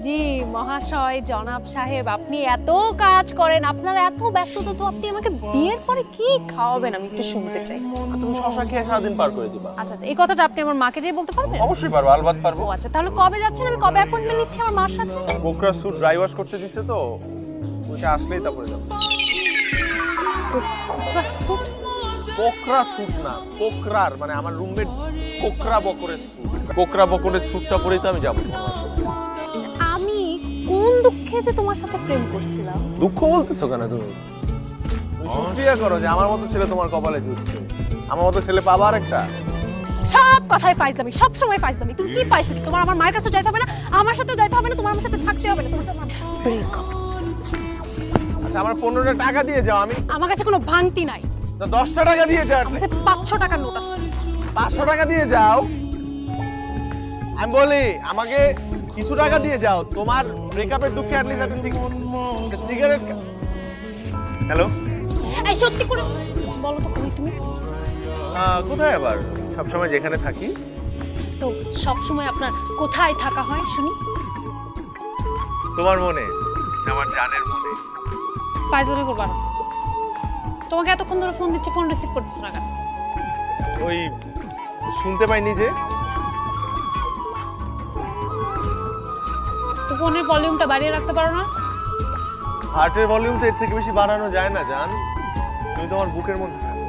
জি মহাশয়, জনাব সাহেব, আপনি এত কাজ করেন, আপনার এত ব্যস্ততা, তো আপনি আমাকে বিয়ের পরে কি খাওয়াবেন আমি একটু শুনতে চাই। তুমি শশা খেয়ে সারাদিন পার করে দিবা। আচ্ছা আচ্ছা, এই কথাটা আপনি আমার মাকে যেয়ে বলতে পারবেন? অবশ্যই পারবো, আলবাত পারবো। ও আচ্ছা, তাহলে কবে যাচ্ছেন? আমি কবে অ্যাপয়েন্টমেন্ট নিচ্ছি আমার মার সাথে? কোকরা স্যুট ড্রাই ওয়াশ করতে দিচ্ছে তো, ওইটা আসলেই তারপরে যাবো। কোকরা স্যুট? কোকরা স্যুট না, কোকরার মানে আমার রুমমেট কোকরা বকরের স্যুট। কোকরা বকরের স্যুটটা পরেই তো আমি যাবো। আমি কোন দুঃখে যে তোমার সাথে প্রেম করছিলাম? দুঃখ বলতেছো কেন তুমি? শুকরিয়া করো যে আমার মতো ছেলে তোমার কপালে জুটছে। আমার মতো ছেলে পাবা আর একটা? সব কথাই ফাইজলামি, সব সময় ফাইজলামি। তুমি কি পাইছো? তোমার আমার মায়ের কাছে যাইতে হবে না, আমার সাথেও যাইতে হবে না, তোমার আমার সাথে থাকতে হবে না, তোমার সাথে ব্রেকআপ। আচ্ছা আমার 15টা টাকা দিয়ে যাও। আমি আমার কাছে কোনো ভাঙতি নাই। 10টা টাকা দিয়ে যাও। আমাদের 500 টাকার নোট আছে। 500 টাকা দিয়ে যাও। আমি বলি আমাকে কিছু টাকা দিয়ে যাও। তোমার ব্রেকআপের দুঃখে অ্যাটলিস্ট একটা সিগারেট। হ্যালো, এই সত্যি করে বলো তো কই তুমি? কোথায় আবার? সবসময় যেখানে থাকি। তো সব সময় আপনার কোথায় থাকা হয় শুনি? তোমার মনে, আমার জানের মনে। ফাইজলামি করবা না। তোমাকে এতক্ষণ ধরে ফোন দিচ্ছি, ফোন রিসিভ করতেছ না কেন? ওই শুনতে পাইনি যে। তো ফোনের ভলিউমটা বাড়িয়ে রাখতে পারো না? হার্টের ভলিউমটা এর থেকে বেশি বাড়ানো যায় না জান। তুমি তোমার বুকের মধ্যে থাকো।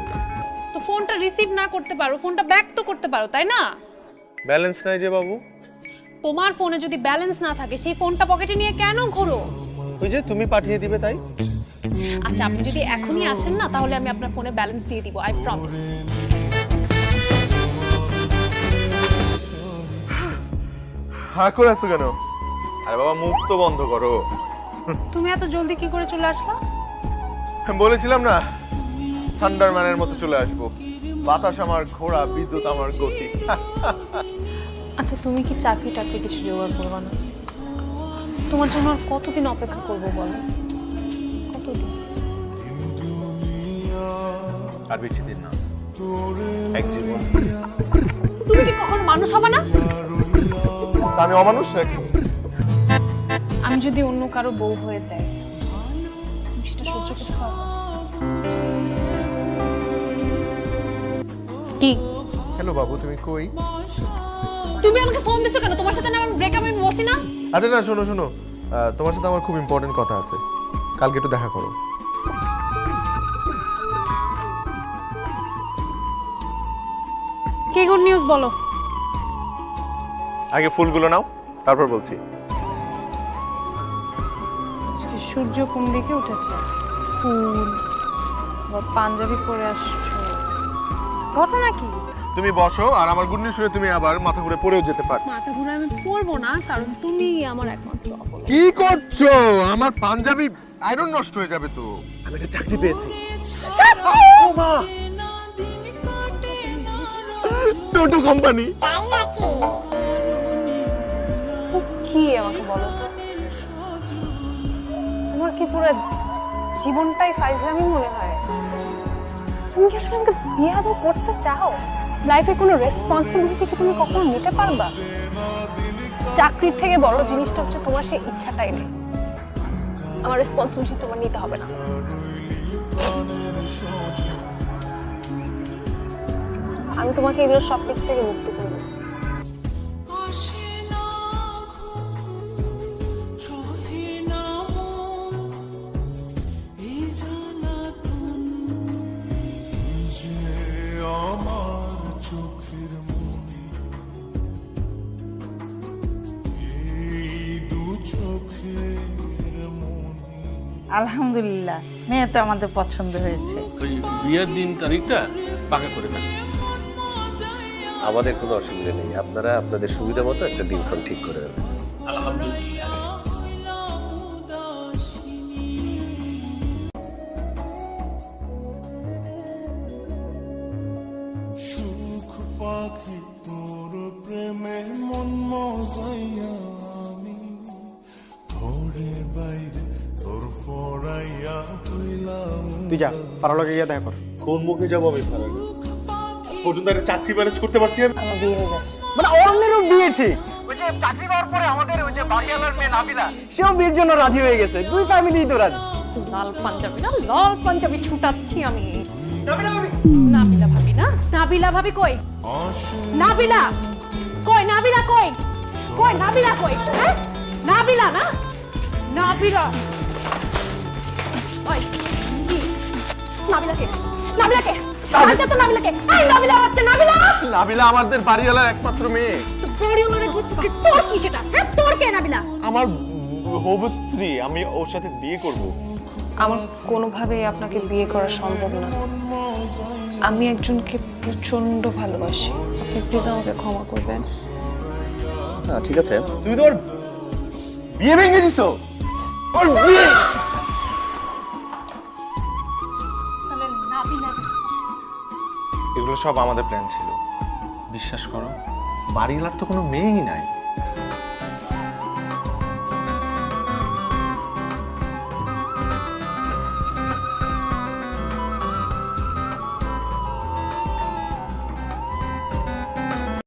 তো ফোনটা রিসিভ না করতে পারো, ফোনটা ব্যাক তো করতে পারো, তাই না? ব্যালেন্স নাই যে বাবু। তোমার ফোনে যদি ব্যালেন্স না থাকে, সেই ফোনটা পকেটে নিয়ে কেন ঘোরো? ওই যে তুমি পাঠিয়ে দিবে তাই। আচ্ছা, আপনি যদি এখনই আসেন না, তাহলে আমি আপনার ফোনে ব্যালেন্স দিয়ে দিব, আই প্রমিস। হ্যাঁ করে আছো কেন? আরে বাবা মুখ তো বন্ধ করো। তুমি এত জলদি কি করে চলে আসলা? বলেছিলাম না সান্ডারম্যানের মতো চলে আসবো। বাতাস আমার ঘোড়া, বিদ্যুৎ আমার গতি। আচ্ছা, তুমি কি চাকরি টাকরি কিছু জোগাড় করবা না? তোমার জন্য আর কতদিন অপেক্ষা করবো বলো? কতদিন? আর বেশি দিন না, এক জীবন। তুমি কি কখনো মানুষ হবে না? তা আমি অমানুষ নাকি? আমি যদি অন্য কারো বউ হয়ে যাই, তুমি সেটা সহ্য করতে পারবে? কি? হ্যালো বাবু, তুমি কই? তুমি আমাকে ফোন দিছো কেন? তোমার সাথে না আমার ব্রেকআপ, আমি বলছি না? আচ্ছা না, শোনো শোনো, তোমার সাথে আমার খুব ইম্পর্টেন্ট কথা আছে, কালকে একটু দেখা করো। কি গুড নিউজ বলো? আগে ফুলগুলো নাও, তারপর বলছি। সূর্য কোন দিকে উঠেছে? ফুল বা পাঞ্জাবি পরে আসছো, ঘটনা কি? তুমি বসো, আর আমার গুড নিউজ শুনে তুমি আবার মাথা ঘুরে পড়েও যেতে পারো। মাথা ঘুরে আমি পড়বো না, কারণ তুমি আমার একমাত্র অপলক। কি করছো? আমার পাঞ্জাবি আয়রন নষ্ট হয়ে যাবে তো। আমি একটা চাকরি পেয়েছি। ও মা, টোটো কোম্পানি। কি আমাকে বলো তো? তোমার কি পুরো জীবনটাই ফাইজলামি মনে হয়? তুমি কি আসলে আমাকে বিয়ে আদৌ করতে চাও? লাইফে কোনো রেসপন্সিবিলিটি কি তুমি কখনো নিতে পারবা? চাকরির থেকে বড় জিনিসটা হচ্ছে তোমার সেই ইচ্ছাটাই নেই। আমার রেসপন্সিবিলিটি তোমার নিতে হবে না। আমি তোমাকে এগুলো সবকিছু থেকে মুক্ত করে দিচ্ছি। আলহামদুলিল্লাহ, মেয়ে তো আমাদের পছন্দ হয়েছে। ওই বিয়ের দিন তারিখটা পাকা করে ফেলেন। আমাদের কোনো অসুবিধা নেই, আপনারা আপনাদের সুবিধা মতো একটা দিনক্ষণ ঠিক করে দেবেন। আলহামদুলিল্লাহ। সুখ পাখি তোর প্রেমে মন মজাইয়া আমি ঘরে বাইরে তোর ফড়াইয়া হইলাম। তুই যা ফারালাকে গিয়ে দেখা কর। কোন মুখে যাবো আমি ফারাকে? আজ পর্যন্ত একটা চাকরি ম্যানেজ করতে পারছি আমি। আমার বিয়ে হয়ে যাচ্ছে। মানে অন্যেরও বিয়ে ঠিক, ওই যে চাকরি পাওয়ার পরে আমাদের ওই যে বাড়িওয়ালার মেয়ে নাবিলা সেও বিয়ের জন্য রাজি হয়ে গেছে, দুই ফ্যামিলিই তো রাজি। লাল পাঞ্জাবি না, লাল পাঞ্জাবি ছুটাচ্ছি আমি। নাবিলা ভাবি না, নাবিলা ভাবি কই? নাবিলা কই? নাবিলা কই? কই নাবিলা কই? হ্যাঁ নাবিলা না, নাবিলা ওই কি? নাবিলাকে, নাবিলাকে আনতে তো নাবিলাকে। এই নাবিলা বাচ্চা, নাবিলা! নাবিলা আমাদের বাড়িওয়ালার একমাত্র মেয়ে। তো বড়ি ওনারে গুচ্ছি, তোর কি সেটা? হ্যাঁ তোর কে নাবিলা? আমার হবু স্ত্রী, আমি ওর সাথে বিয়ে করব। আমার কোনোভাবেই আপনাকে বিয়ে করা সম্ভব না। আমি একজনকে প্রচন্ড ভালোবাসি, আপনি প্লিজ আমাকে ক্ষমা করবেন। ঠিক আছে, তুই তো ওর বিয়ে ভেঙে দিছো। ওর বিয়ে তাহলে নাবিলা এগুলো সব আমাদের প্ল্যান ছিল। বিশ্বাস করো, বাড়িওয়ালার তো কোনো মেয়েই নাই।